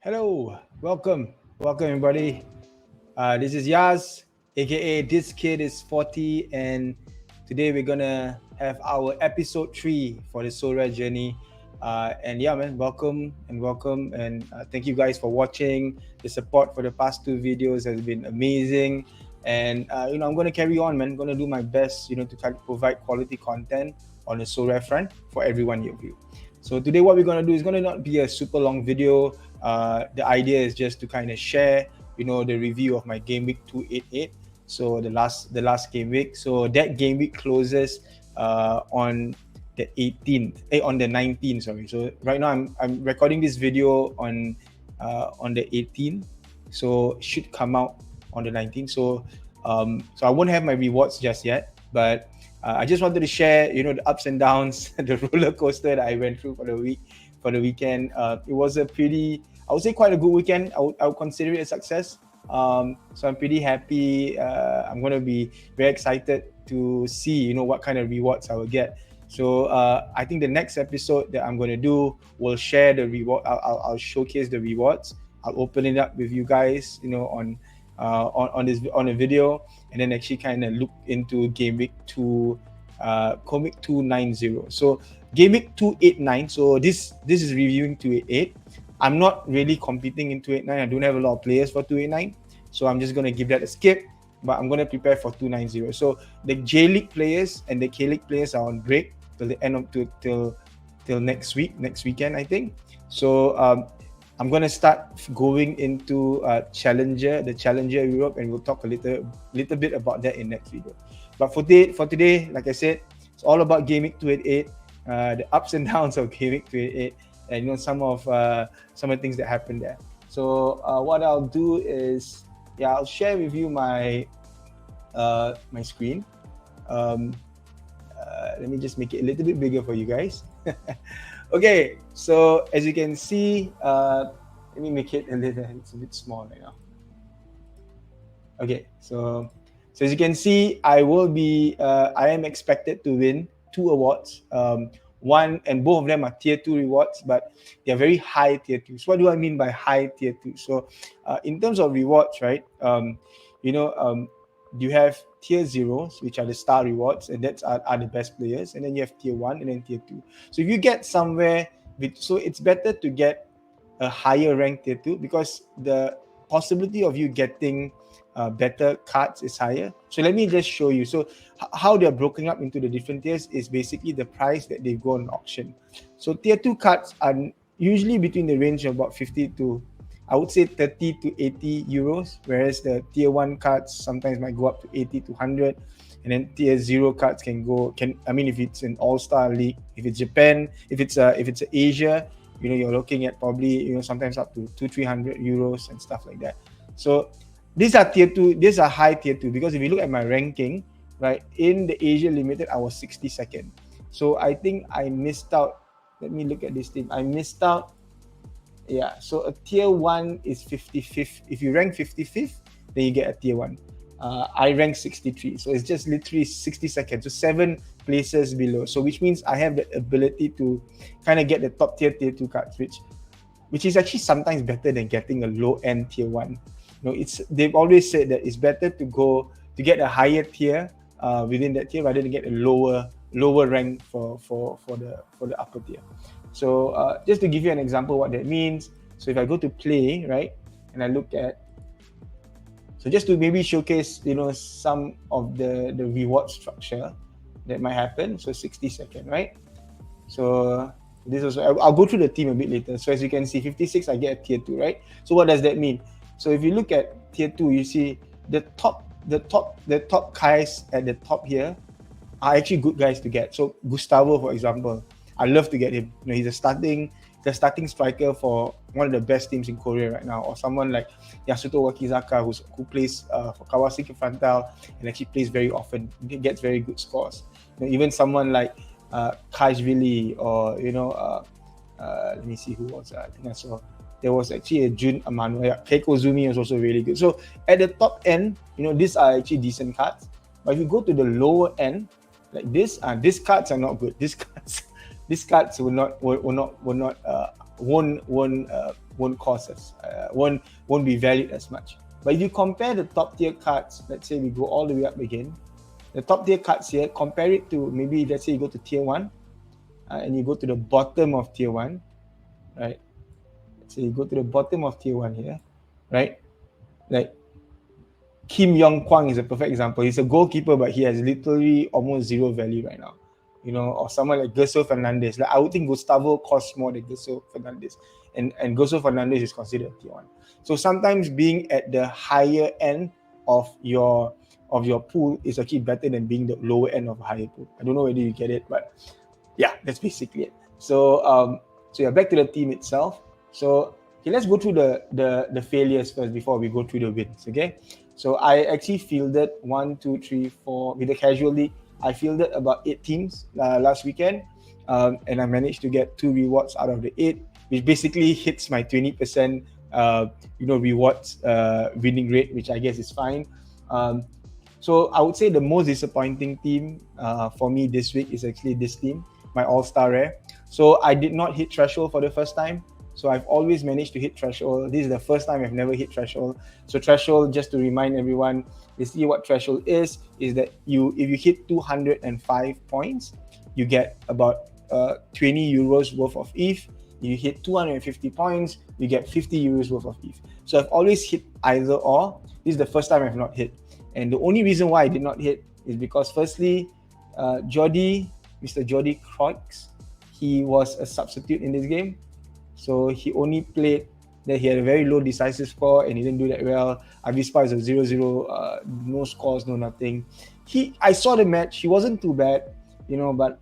Hello, welcome everybody. This is Yaz, aka This Kid is 40, and today we're gonna have our episode 3 for the Sorare journey. And yeah, man, welcome, and thank you guys for watching. The support for the past two videos has been amazing, and I'm gonna carry on, man. I'm gonna do my best, to try to provide quality content on the Sorare front for everyone of you. So today, what we're gonna do is gonna not be a super long video. The idea is just to kind of share, the review of my game week 288. So the last game week. So that game week closes on the 18th, on the 19th. Sorry. So right now I'm recording this video on the 18th. So it should come out on the 19th. So I won't have my rewards just yet, but I just wanted to share, the ups and downs, the roller coaster that I went through for the weekend. It was a pretty, I would say, quite a good weekend. I would consider it a success. So I'm pretty happy. I'm going to be very excited to see, what kind of rewards I will get. So I think the next episode that I'm going to do will share the reward. I'll showcase the rewards. I'll open it up with you guys, on a video, and then actually kind of look into game week 2, comic 290. So game week 289. So this is reviewing 288. I'm not really competing in 289. I don't have a lot of players for 289, so I'm just gonna give that a skip. But I'm gonna prepare for 290. So the J League players and the K League players are on break till the end of till next weekend, I think. So I'm gonna start going into the Challenger Europe, and we'll talk a little bit about that in next video. But for today, like I said, it's all about Gaming 288, the ups and downs of Gaming 288, and some of the things that happened there. So what I'll do is, I'll share with you my my screen. Let me just make it a little bit bigger for you guys. Okay, so as you can see, let me make it it's a bit small right now. Okay, so as you can see, I am expected to win 2 awards. One and both of them are tier 2 rewards, but they're very high tier 2. So what do I mean by high tier 2? So in terms of rewards, right? You have tier 0s, which are the star rewards, and that's are the best players, and then you have tier 1 and then tier 2. So if you get somewhere so it's better to get a higher rank tier 2, because the possibility of you getting better cards is higher. So let me just show you. So how they're broken up into the different tiers is basically the price that they go on auction. So tier 2 cards are usually between the range of about 50 to, I would say, 30 to 80 euros, whereas the tier 1 cards sometimes might go up to 80 to 100. And then tier 0 cards if it's an all-star league, if it's Japan, if it's Asia, you're looking at probably, sometimes up to 200-300 euros and stuff like that. So these are tier 2, these are high tier 2, because if you look at my ranking, right, in the Asia Limited, I was 62nd. So I think I missed out. Let me look at this team. I missed out. Yeah, so a tier 1 is 55th. If you rank 55th, then you get a tier 1. I rank 63, so it's just literally 62nd, so 7 places below. So which means I have the ability to kind of get the top tier 2 cards, which is actually sometimes better than getting a low end tier 1. They've always said that it's better to get a higher tier within that tier rather than get a lower rank for the upper tier. So just to give you an example what that means, so if I go to play, right, and I look at, so just to maybe showcase, some of the reward structure that might happen. So 60-second, right? So this is, I'll go through the team a bit later. So as you can see, 56, I get a tier 2, right? So what does that mean? So if you look at tier 2, you see the top guys at the top here are actually good guys to get. So Gustavo, for example, I love to get him. He's a starting striker for one of the best teams in Korea right now. Or someone like Yasuto Wakizaka, who plays for Kawasaki Frontale and actually plays very often. He gets very good scores. Even someone like Kajvili, or let me see who was I think I saw. There was actually a Jun Amano. Keiko Zumi was also really good. So at the top end, these are actually decent cards. But if you go to the lower end, like this, these cards are not good. These cards won't won't cost us, won't be valued as much. But if you compare the top tier cards, let's say we go all the way up again, the top tier cards here, compare it to maybe, let's say you go to tier 1, and you go to the bottom of tier 1, right? Let's say you go to the bottom of tier 1 here, right? Like Kim Yong Kwang is a perfect example. He's a goalkeeper, but he has literally almost zero value right now. Or someone like Gerso Fernandez. Like, I would think Gustavo costs more than Gerso Fernandez. And Gerso Fernandez is considered tier 1. So sometimes being at the higher end of your pool is actually better than being the lower end of a higher pool. I don't know whether you get it, but yeah, that's basically it. So yeah, back to the team itself. So okay, let's go through the failures first before we go through the wins. Okay, so I actually fielded 1, 2, 3, 4 with the casual league. I fielded about 8 teams last weekend, and I managed to get 2 rewards out of the 8, which basically hits my 20% rewards winning rate, which I guess is fine. So I would say the most disappointing team for me this week is actually this team, my all-star rare. So I did not hit threshold for the first time. So I've always managed to hit threshold. This is the first time I've never hit threshold. So threshold, just to remind everyone, basically what threshold is that if you hit 205 points, you get about 20 euros worth of ETH. If you hit 250 points, you get 50 euros worth of ETH. So I've always hit either or. This is the first time I've not hit. And the only reason why I did not hit is because firstly, Mr. Jordi Croix, he was a substitute in this game. So he only played that he had a very low decisive score and he didn't do that well. Avispa is a 0-0, no scores, no nothing. I saw the match, he wasn't too bad, but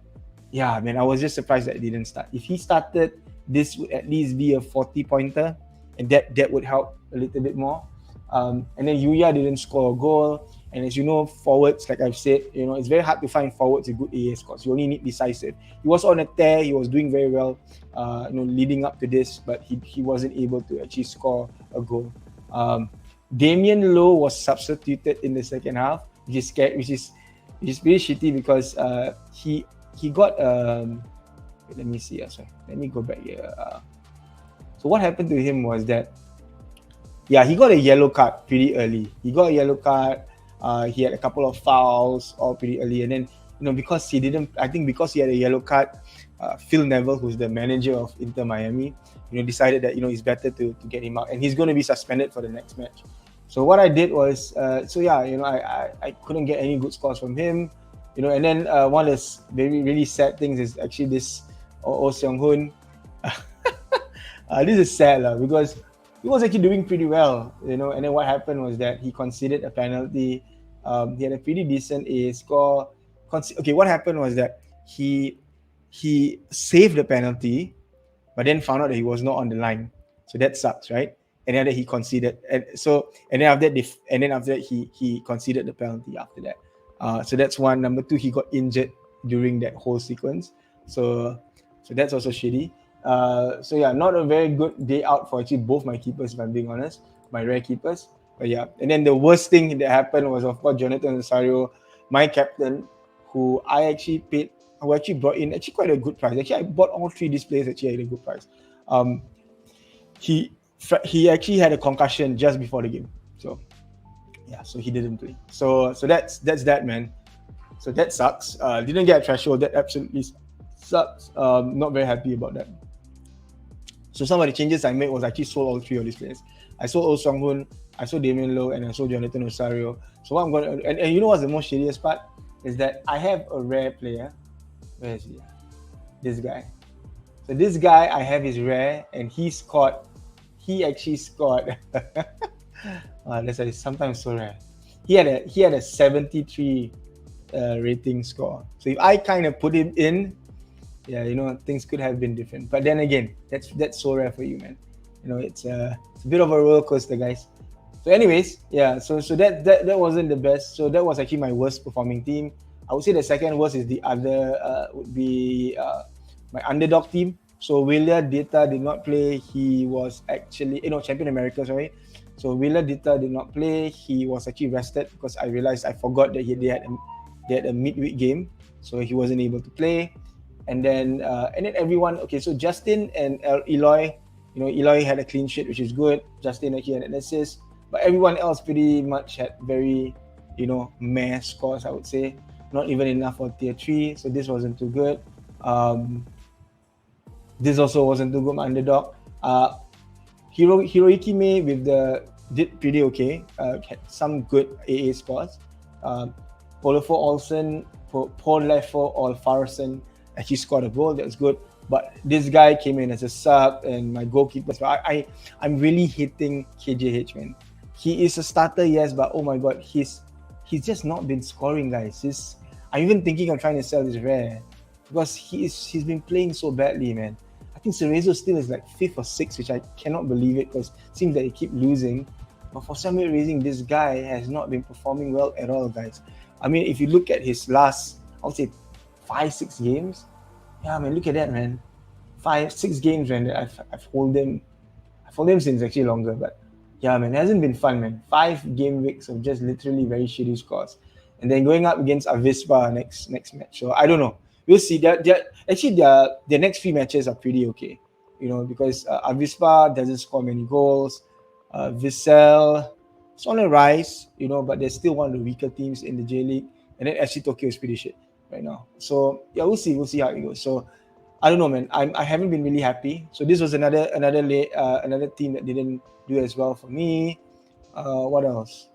yeah, man, I was just surprised that it didn't start. If he started, this would at least be a 40-pointer, and that would help a little bit more. And then Yuya didn't score a goal. And as you know, forwards, like I've said, it's very hard to find forwards with good AA scores. You only need decisive. He was on a tear. He was doing very well, leading up to this, but he wasn't able to actually score a goal. Damian Lowe was substituted in the second half, which is pretty shitty because he got let me see. Sorry, let me go back here. So what happened to him was that, yeah, he got a yellow card pretty early. He got a yellow card. He had a couple of fouls all pretty early, and then because he had a yellow card, Phil Neville, who's the manager of Inter Miami, decided that it's better to get him out, and he's going to be suspended for the next match. So what I did was, I couldn't get any good scores from him, and then one of the really sad things is actually this Oh Seong Hoon. This is sad because he was actually doing pretty well, and then what happened was that he conceded a penalty. He had a pretty decent AA score. Okay, what happened was that he saved the penalty, but then found out that he was not on the line. So that sucks, right? And then he conceded, and then after that he conceded the penalty after that. So that's one. Number two, he got injured during that whole sequence. So that's also shitty. So yeah, not a very good day out for actually both my keepers, if I'm being honest, my rare keepers. But yeah, and then the worst thing that happened was, of course, Jonathan Rosario, my captain, who actually brought in actually quite a good price. Actually, I bought all 3 displays actually at a good price. He actually had a concussion just before the game, so yeah, so he didn't play. So that's that, man. So that sucks. Didn't get a threshold. That absolutely sucks. Not very happy about that. So some of the changes I made was actually sold all 3 of these players. I sold Oh Seong Hoon, I sold Damian Lowe, and I sold Jonathan Rosario. So what I'm going to, and you know what's the most shittiest part? Is that I have a rare player. Where is he? This guy. So this guy, I have his rare, and he actually scored. That's why sometimes so rare. He had a 73 rating score. So if I kind of put him in, yeah, things could have been different. But then again, that's so rare for you, man. It's a bit of a roller coaster, guys. So anyways, yeah, so that wasn't the best. So that was actually my worst performing team. I would say the second worst is the other would be my underdog team. So Willa Dita did not play. He was actually Champion America, sorry. So Willa Dita did not play. He was actually rested because I realized I forgot that they had a midweek game, so he wasn't able to play. And then everyone, okay, so Justin and Eloy, Eloy had a clean sheet, which is good. Justin Aki had an assist, but everyone else pretty much had very, meh scores, I would say. Not even enough for tier 3, so this wasn't too good. This also wasn't too good, my underdog. Hiroyuki Mei did pretty okay. Had some good AA scores. Olafur Olsen, Paul Leffo, or Farson actually scored a goal. That was good. But this guy came in as a sub, and my goalkeeper. So I'm really hating KJH, man. He is a starter, yes, but oh my god, he's just not been scoring, guys. I'm even thinking of trying to sell this rare because he's been playing so badly, man. I think Cerezo still is like 5th or 6th, which I cannot believe it because it seems that he keep losing. But for some reason, this guy has not been performing well at all, guys. I mean, if you look at his last, I would say 5-6 games, yeah, man, look at that, man. 5-6 games, man. I've held him since actually longer, but yeah, man, it hasn't been fun, man. 5 game weeks of just literally very shitty scores, and then going up against Avispa next match. So I don't know. We'll see. Their next 3 matches are pretty okay, because Avispa doesn't score many goals. Vissel, it's on a rise, but they're still one of the weaker teams in the J League. And then FC Tokyo is pretty shit right now. So yeah, we'll see how it goes. So I don't know, man. I haven't been really happy. So this was another team that didn't do as well for me. What else?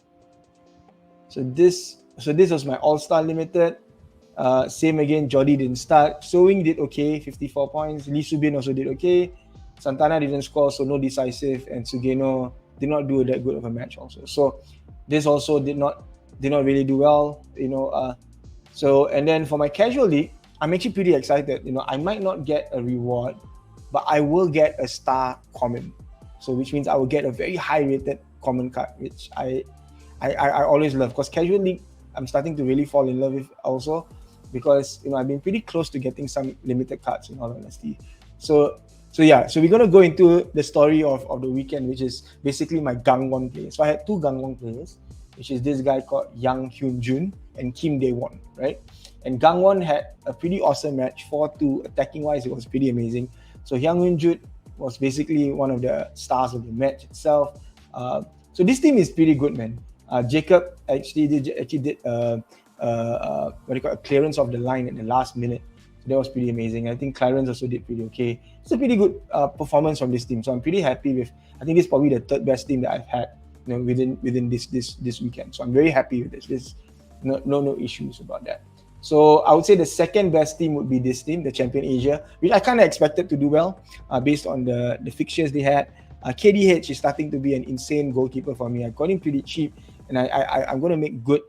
So this was my All-Star Limited. Same again, Jordi didn't start. Sowing did okay, 54 points. Lee Subin also did okay. Santana didn't score, so no decisive. And Sugeno did not do that good of a match also. So this also did not really do well. So and then for my casual league, I'm actually pretty excited. I might not get a reward, but I will get a star common. So which means I will get a very high rated common card, which I always love. Because casual league, I'm starting to really fall in love with also, because I've been pretty close to getting some limited cards, in all honesty. So we're gonna go into the story of the weekend, which is basically my Gangwon players. So I had 2 Gangwon players, which is this guy called Yang Hyun Jun and Kim Dae-won, right? And Gangwon had a pretty awesome match, 4-2. Attacking wise, it was pretty amazing. So Yang Hyun Jun was basically one of the stars of the match itself. So this team is pretty good, man. Jacob actually did a clearance of the line at the last minute. So that was pretty amazing. I think Clarence also did pretty okay. It's a pretty good performance from this team. So I'm pretty happy with. I think this is probably the 3rd best team that I've had, within this weekend. So I'm very happy with this. There's no issues about that. So I would say the 2nd best team would be this team, the Champion Asia, which I kind of expected to do well based on the fixtures they had. KDH is starting to be an insane goalkeeper for me. I got him pretty cheap, and I'm going to make good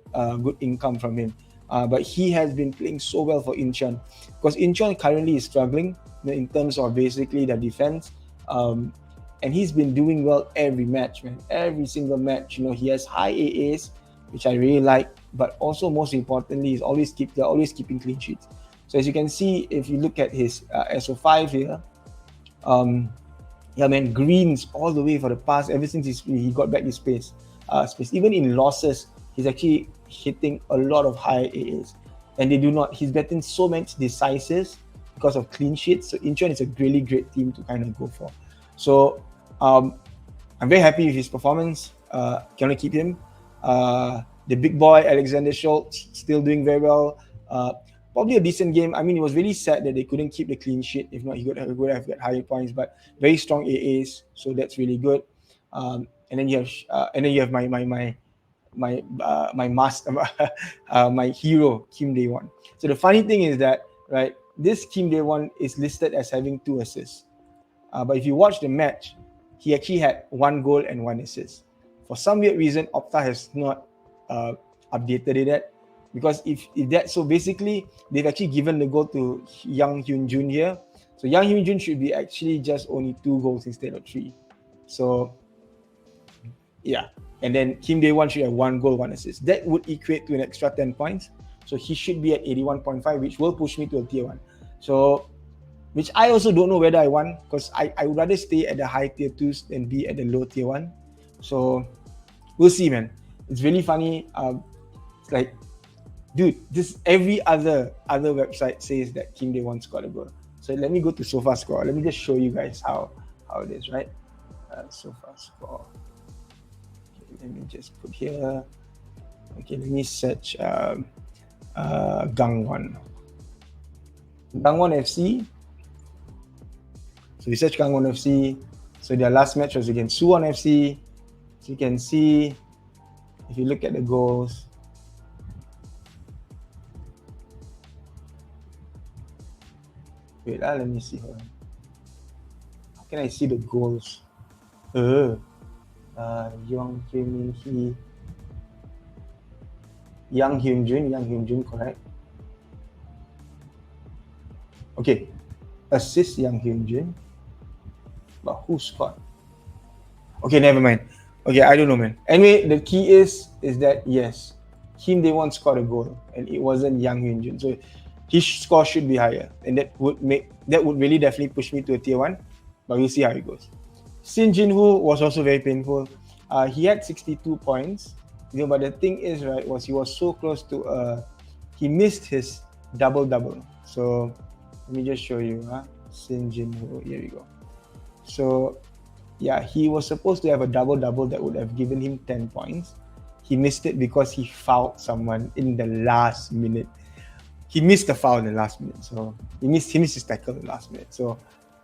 income from him. But he has been playing so well for Incheon, because Incheon currently is struggling in terms of basically the defense. And he's been doing well every match, man. Every single match. He has high AAs, which I really like. But also, most importantly, they're always keeping clean sheets. So as you can see, if you look at his SO5 here, yeah, man, greens all the way for the past, ever since he got back his space. Even in losses, he's actually hitting a lot of high AAs. And he's getting so much decisive because of clean sheets. So Incheon is a really great team to kind of go for. So I'm very happy with his performance. Can only keep him. The big boy, Alexander Schultz, still doing very well. Probably a decent game. I mean, it was really sad that they couldn't keep the clean sheet. If not, he would have got higher points. But very strong AAs, so that's really good. And then you have my master, my hero, Kim Dae-won. So the funny thing is that, right, this Kim Dae-won is listed as having 2 assists. But if you watch the match, he actually had 1 goal and 1 assist. For some weird reason, Opta has not updated it yet. Because if that, so basically, they've actually given the goal to Yang Hyun Jun here. So Yang Hyun Jun should be actually just only 2 goals instead of 3. So, yeah. And then Kim Dae-won should have 1 goal, 1 assist. That would equate to an extra 10 points. So he should be at 81.5, which will push me to a tier 1. So, which I also don't know whether I want, because I would rather stay at the high tier 2s than be at the low tier 1. So, we'll see, man. It's really funny. It's like, dude, this every other website says that Kim Dae-won scored a goal. So let me go to SofaScore. Let me just show you guys how how it is, right? So far score. Okay, let me just put here. Okay, let me search Gangwon. Gangwon FC. So we search Gangwon FC. So their last match was against Suwon FC. So you can see, if you look at the goals, wait, let me see. How can I see the goals? Young Kim Hee, Yang Hyun Jun, correct? Okay, assist Yang Hyun Jun, but who scored? Okay, never mind. Okay, I don't know, man. Anyway, the key is that yes, Kim Dae-won scored a goal, and it wasn't Yang Hyun Jun. So his score should be higher, and that would really definitely push me to a tier 1. But we'll see how it goes. Shin Jin-Woo was also very painful. He had 62 points. But the thing is, right, was he was so close to he missed his double. So let me just show you. Shin Jin-Woo. Here we go. So yeah, he was supposed to have a double that would have given him 10 points. He missed it because he fouled someone in the last minute. He missed the foul in the last minute. So he missed his tackle in the last minute. So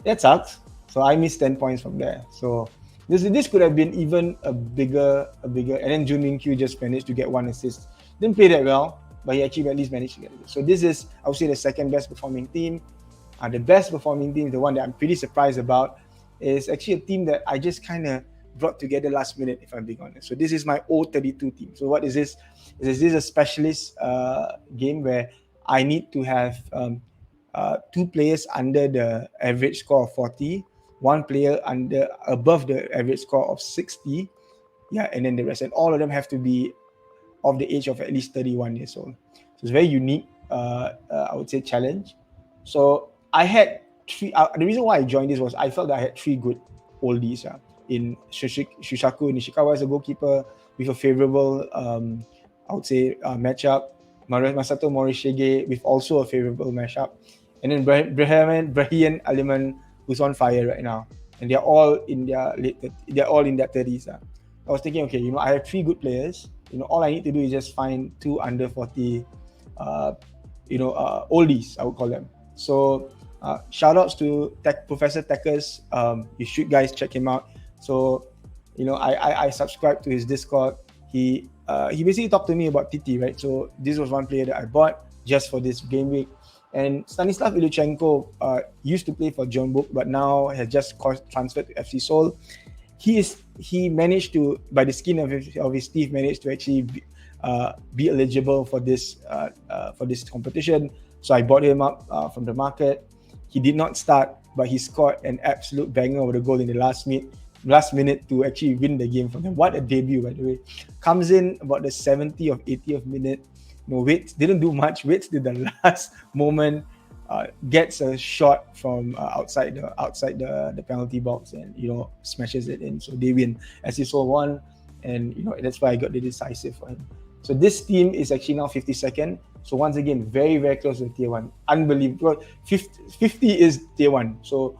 that sucks. So I missed 10 points from there. So this could have been even a bigger, and then Jun Min Kyu just managed to get 1 assist. Didn't play that well, but he actually at least managed to get it. So this is, I would say, the second best performing team. The best performing team, the one that I'm pretty surprised about, is actually a team that I just kind of brought together last minute, if I'm being honest. So this is my O32 team. So what is this? This is a specialist game where I need to have 2 players under the average score of 40, 1 player above the average score of 60, yeah, and then the rest. And all of them have to be of the age of at least 31 years old. So it's a very unique, I would say, challenge. So I had 3. The reason why I joined this was I felt that I had 3 good oldies. In Shushaku Nishikawa as a goalkeeper with a favorable, I would say, matchup. Masato Morishige with also a favorable matchup. And then Brahian Aliman, who's on fire right now. And they're all in their 30s. I was thinking, okay, I have 3 good players. All I need to do is just find 2 under 40, oldies, I would call them. So shout outs to Professor Tekkers. You should guys check him out. So I subscribed to his Discord. He basically talked to me about TT, right? So this was one player that I bought just for this game week. And Stanislav Ilyuchenko used to play for John Book, but now has just transferred to FC Seoul. He managed to, by the skin of his teeth, managed to actually be eligible for this competition. So I bought him up from the market. He did not start, but he scored an absolute banger of a goal in the last minute to actually win the game for them. What a debut, by the way. Comes in about the 70th or 80th minute. Waits didn't do much. Waits did the last moment. Gets a shot from outside the penalty box and smashes it in. So they win. As you saw, won, and that's why I got the decisive for him. So this team is actually now 52nd. So once again, very, very close to tier 1. Unbelievable. 50 is tier 1. So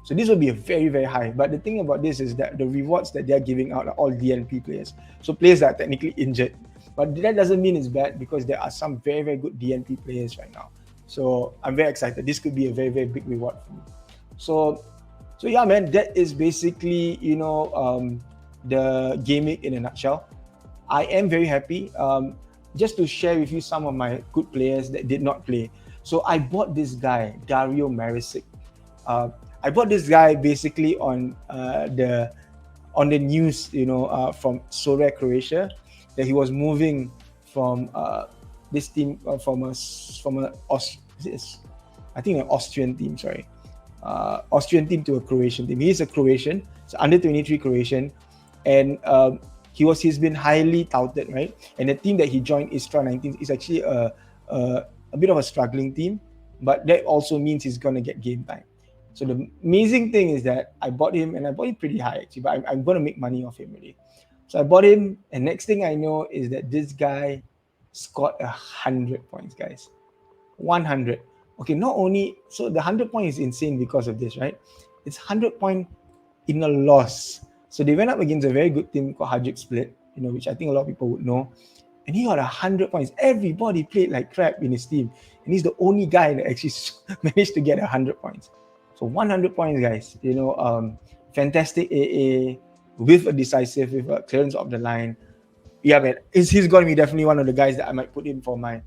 this will be a very, very high. But the thing about this is that the rewards that they're giving out are all DNP players. So players that are technically injured. But that doesn't mean it's bad, because there are some very, very good DNP players right now. So I'm very excited. This could be a very, very big reward for me. So yeah, man, that is basically, the game week in a nutshell. I am very happy. Just to share with you some of my good players that did not play. So I bought this guy, Dario Marisic. I bought this guy basically on the news, from Sorare, Croatia, that he was moving from this team from an Austrian team. Sorry, Austrian team to a Croatian team. He is a Croatian, so under 23 Croatian, and he's been highly touted, right? And the team that he joined, Istra 19, is actually a bit of a struggling team, but that also means he's gonna get game time. So the amazing thing is that I bought him, and I bought him pretty high actually, but I'm gonna make money off him really. So I bought him, and next thing I know is that this guy scored 100 points, guys. 100. Okay, not only so the 100 point is insane because of this, right? It's 100 point in a loss. So they went up against a very good team called Hajduk Split, which I think a lot of people would know. And he got 100 points. Everybody played like crap in his team. And he's the only guy that actually managed to get 100 points. So 100 points, guys. Fantastic AA with a decisive, with a clearance of the line. Yeah, man, he's going to be definitely one of the guys that I might put in for my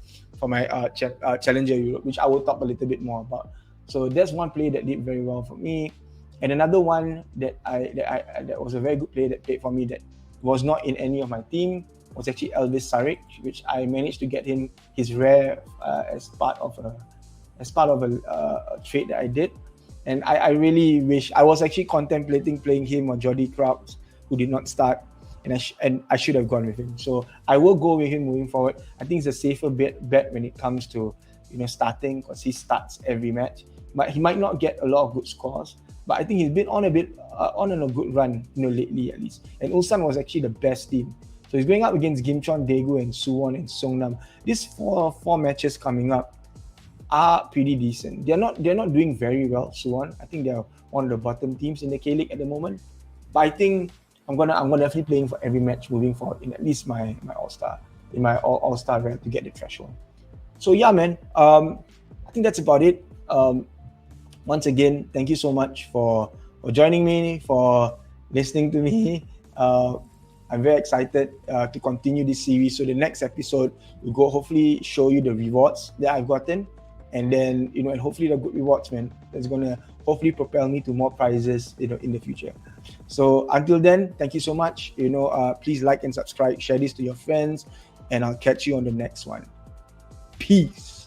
Challenger Europe, which I will talk a little bit more about. So that's one player that did very well for me. And another one that was a very good player that played for me that was not in any of my team was actually Elvis Saric, which I managed to get him his rare as part of a trade that I did. And I really wish I was actually contemplating playing him or Jordi Krauts, who did not start, and I should have gone with him. So I will go with him moving forward. I think it's a safer bet when it comes to starting, because he starts every match. But he might not get a lot of good scores, but I think he's been on a good run, lately at least. And Ulsan was actually the best team. So he's going up against Gimcheon, Daegu, and Suwon and Songnam. These four matches coming up are pretty decent. They're not doing very well, Suwon. I think they're one of the bottom teams in the K-League at the moment. But I think I'm gonna definitely playing for every match moving forward in at least my All-Star, in my All-Star rank to get the threshold. So yeah, man. I think that's about it. Once again, thank you so much for joining me, for listening to me. I'm very excited to continue this series. So the next episode will go hopefully show you the rewards that I've gotten, and then and hopefully the good rewards, man. That's gonna hopefully propel me to more prizes, in the future. So until then, thank you so much. Please like and subscribe, share this to your friends, and I'll catch you on the next one. Peace.